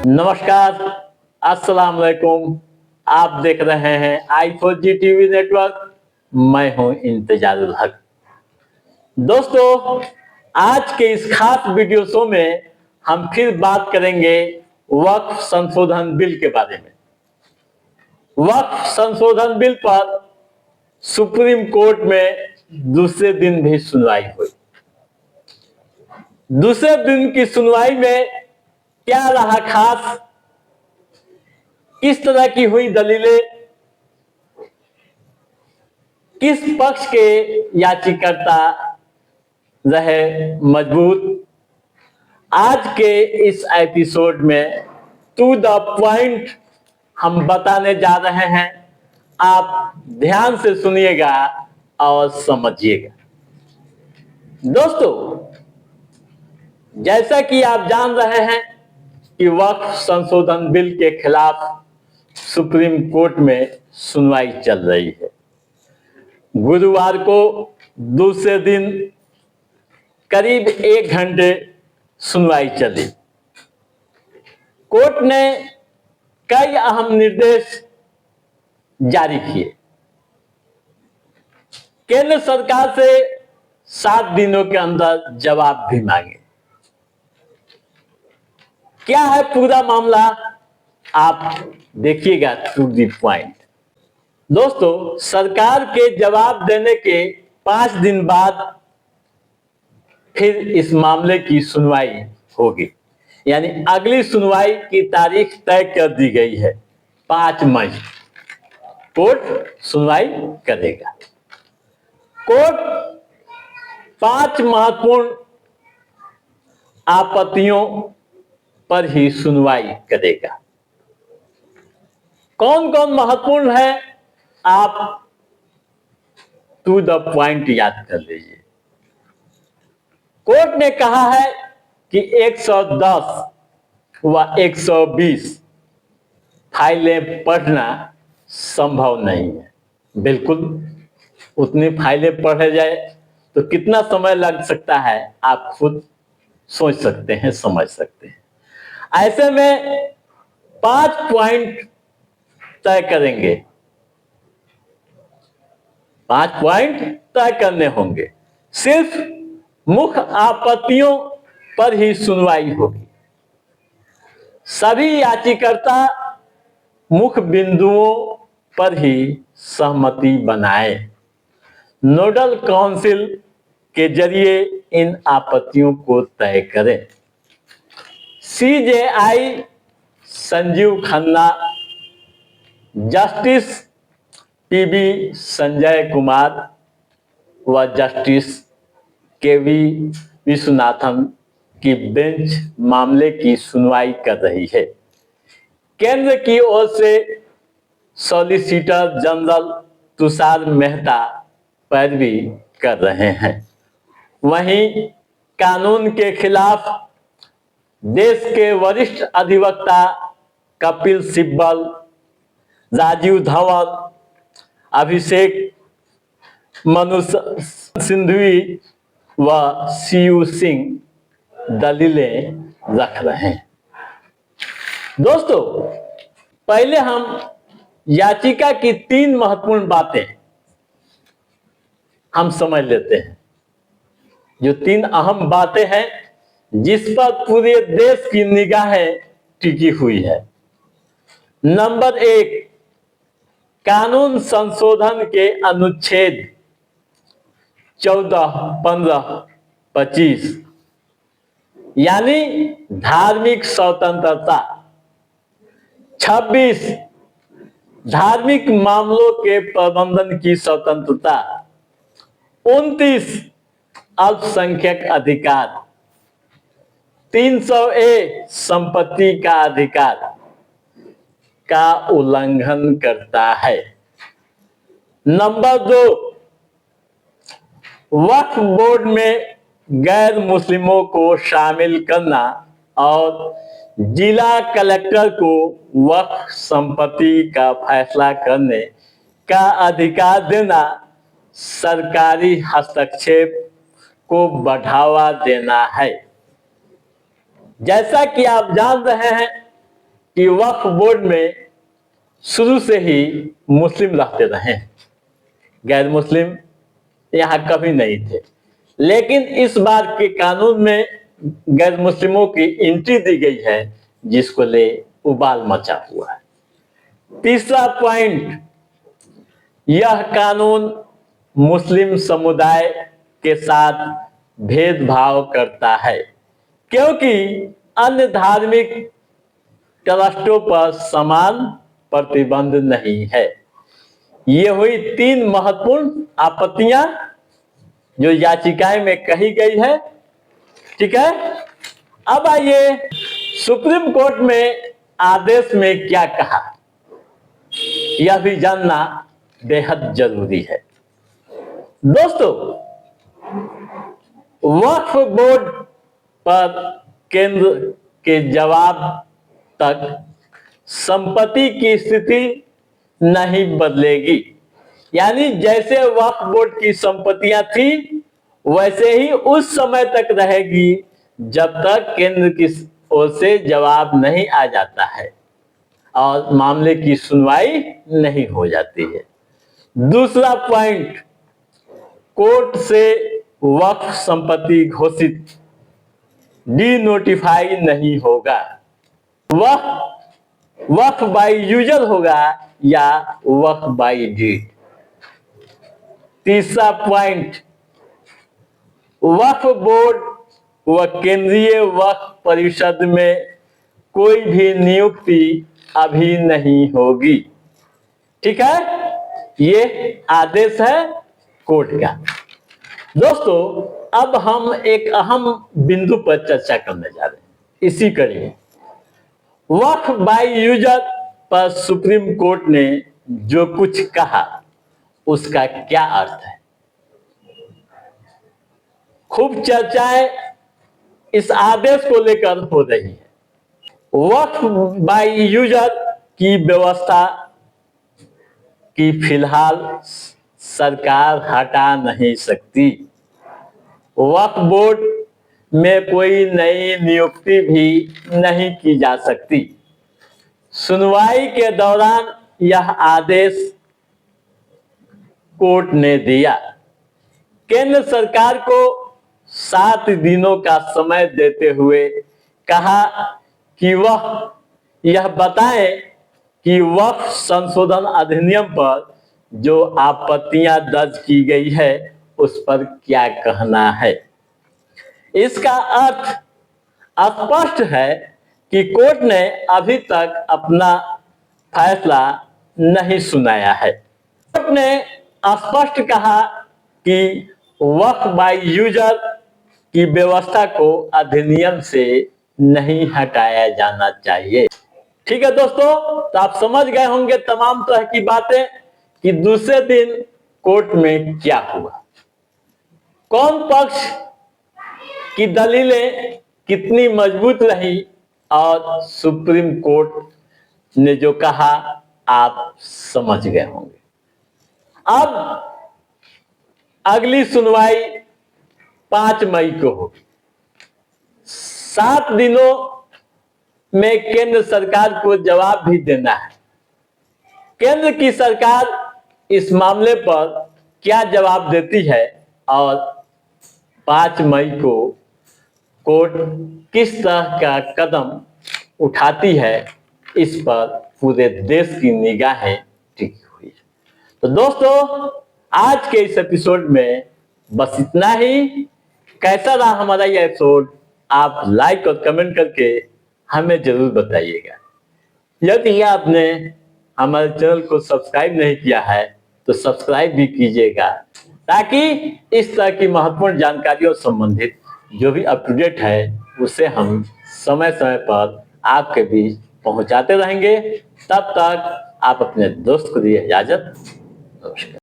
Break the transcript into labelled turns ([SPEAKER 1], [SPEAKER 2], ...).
[SPEAKER 1] नमस्कार, अस्सलाम वालेकुम। आप देख रहे हैं i4G टीवी नेटवर्क। मैं हूं इंतजारुल हक। दोस्तों, आज के इस खास वीडियो शो में हम फिर बात करेंगे वक्फ संशोधन बिल के बारे में। वक्फ संशोधन बिल पर सुप्रीम कोर्ट में दूसरे दिन भी सुनवाई हुई। दूसरे दिन की सुनवाई में क्या रहा खास, किस तरह की हुई दलीलें, किस पक्ष के याचिकाकर्ता रहे मजबूत, आज के इस एपिसोड में टू द पॉइंट हम बताने जा रहे हैं। आप ध्यान से सुनिएगा और समझिएगा। दोस्तों, जैसा कि आप जान रहे हैं कि वक्फ संशोधन बिल के खिलाफ सुप्रीम कोर्ट में सुनवाई चल रही है। गुरुवार को दूसरे दिन करीब 1 घंटे सुनवाई चली। कोर्ट ने कई अहम निर्देश जारी किए। केंद्र सरकार से 7 दिनों के अंदर जवाब भी मांगे। क्या है पूरा मामला, आप देखिएगा टू द पॉइंट। दोस्तों, सरकार के जवाब देने के 5 दिन बाद फिर इस मामले की सुनवाई होगी। यानी अगली सुनवाई की तारीख तय कर दी गई है। 5 मई कोर्ट सुनवाई करेगा। कोर्ट 5 महत्वपूर्ण आपत्तियों पर ही सुनवाई करेगा। कौन कौन महत्वपूर्ण है, आप टू द पॉइंट याद कर लीजिए। कोर्ट ने कहा है कि 110 व 120 फाइलें पढ़ना संभव नहीं है। बिल्कुल, उतनी फाइलें पढ़े जाए तो कितना समय लग सकता है, आप खुद सोच सकते हैं, समझ सकते हैं। ऐसे में 5 पॉइंट तय करेंगे। 5 पॉइंट तय करने होंगे। सिर्फ मुख्य आपत्तियों पर ही सुनवाई होगी। सभी याचिकाकर्ता मुख्य बिंदुओं पर ही सहमति बनाए। नोडल काउंसिल के जरिए इन आपत्तियों को तय करें। CJI Sanjiv Khanna, justice PB Sanjay Kumar व जस्टिस केवी विश्वनाथन की बेंच मामले की सुनवाई कर रही है। केंद्र की ओर से सॉलिसिटर जनरल तुषार मेहता पैरवी कर रहे हैं। वहीं कानून के खिलाफ देश के वरिष्ठ अधिवक्ता कपिल सिब्बल, राजीव धवन, अभिषेक मनु सिंघवी व सीयू सिंह दलीलें रख रहे हैं। दोस्तों, पहले हम याचिका की 3 महत्वपूर्ण बातें हम समझ लेते हैं। जो 3 अहम बातें हैं जिस पर पूरे देश की निगाहें टिकी हुई है। नंबर 1, कानून संशोधन के अनुच्छेद 14, 15, 25 यानी धार्मिक स्वतंत्रता। 26, धार्मिक मामलों के प्रबंधन की स्वतंत्रता। 29, अल्पसंख्यक अधिकार। 300A, संपत्ति का अधिकार का उल्लंघन करता है। नंबर 2, वक्फ बोर्ड में गैर मुस्लिमों को शामिल करना और जिला कलेक्टर को वक्फ संपत्ति का फैसला करने का अधिकार देना सरकारी हस्तक्षेप को बढ़ावा देना है। जैसा कि आप जान रहे हैं कि वक्फ बोर्ड में शुरू से ही मुस्लिम रहते रहे, गैर मुस्लिम यहाँ कभी नहीं थे। लेकिन इस बार के कानून में गैर मुस्लिमों की एंट्री दी गई है, जिसको ले उबाल मचा हुआ है। तीसरा पॉइंट, यह कानून मुस्लिम समुदाय के साथ भेदभाव करता है, क्योंकि अन्य धार्मिक ट्रस्टों पर समान प्रतिबंध नहीं है। ये हुई 3 महत्वपूर्ण आपत्तियां जो याचिकाएं में कही गई है। ठीक है, अब आइए सुप्रीम कोर्ट में आदेश में क्या कहा, यह भी जानना बेहद जरूरी है। दोस्तों, वक्फ बोर्ड पर केंद्र के जवाब तक संपत्ति की स्थिति नहीं बदलेगी, यानी जैसे वक्फ बोर्ड की संपत्तियां थी वैसे ही उस समय तक रहेगी जब तक केंद्र की ओर से जवाब नहीं आ जाता है और मामले की सुनवाई नहीं हो जाती है। दूसरा पॉइंट, कोर्ट से वक्फ संपत्ति घोषित डी-नोटिफाई नहीं होगा, वह वक्फ बाय यूजर होगा या वक्फ बाय डीड। तीसरा पॉइंट, वक्फ बोर्ड व केंद्रीय वक्फ परिषद में कोई भी नियुक्ति अभी नहीं होगी। ठीक है, ये आदेश है कोर्ट का। दोस्तों, अब हम एक अहम बिंदु पर चर्चा करने जा रहे हैं। इसी कड़ी वक्फ बाय यूजर पर सुप्रीम कोर्ट ने जो कुछ कहा उसका क्या अर्थ है। खूब चर्चाएं इस आदेश को लेकर हो रही है। वक्फ बाय यूजर की व्यवस्था की फिलहाल सरकार हटा नहीं सकती। वक्फ बोर्ड में कोई नई नियुक्ति भी नहीं की जा सकती। सुनवाई के दौरान यह आदेश कोर्ट ने दिया। केंद्र सरकार को 7 दिनों का समय देते हुए कहा कि वह यह बताए कि वक्फ संशोधन अधिनियम पर जो आपत्तियां दर्ज की गई है उस पर क्या कहना है। इसका अर्थ स्पष्ट है कि कोर्ट ने अभी तक अपना फैसला नहीं सुनाया है। कोर्ट ने स्पष्ट कहा कि वक्फ बाय यूजर की व्यवस्था को अधिनियम से नहीं हटाया जाना चाहिए। ठीक है दोस्तों, तो आप समझ गए होंगे तमाम तरह की बातें कि दूसरे दिन कोर्ट में क्या हुआ, कौन पक्ष की दलीलें कितनी मजबूत रही और सुप्रीम कोर्ट ने जो कहा आप समझ गए होंगे। अब अगली सुनवाई 5 मई को होगी। 7 दिनों में केंद्र सरकार को जवाब भी देना है। केंद्र की सरकार इस मामले पर क्या जवाब देती है और 5 मई को कोर्ट किस तरह का कदम उठाती है, इस पर पूरे देश की निगाहें टिकी हुई है। तो दोस्तों, आज के इस एपिसोड में बस इतना ही। कैसा रहा हमारा यह एपिसोड, आप लाइक और कमेंट करके हमें जरूर बताइएगा। यदि आपने हमारे चैनल को सब्सक्राइब नहीं किया है तो सब्सक्राइब भी कीजिएगा, ताकि इस तरह की महत्वपूर्ण जानकारियों संबंधित जो भी अप टू डेट है उसे हम समय समय पर आपके बीच पहुंचाते रहेंगे। तब तक आप अपने दोस्त को दिए इजाजत। नमस्कार।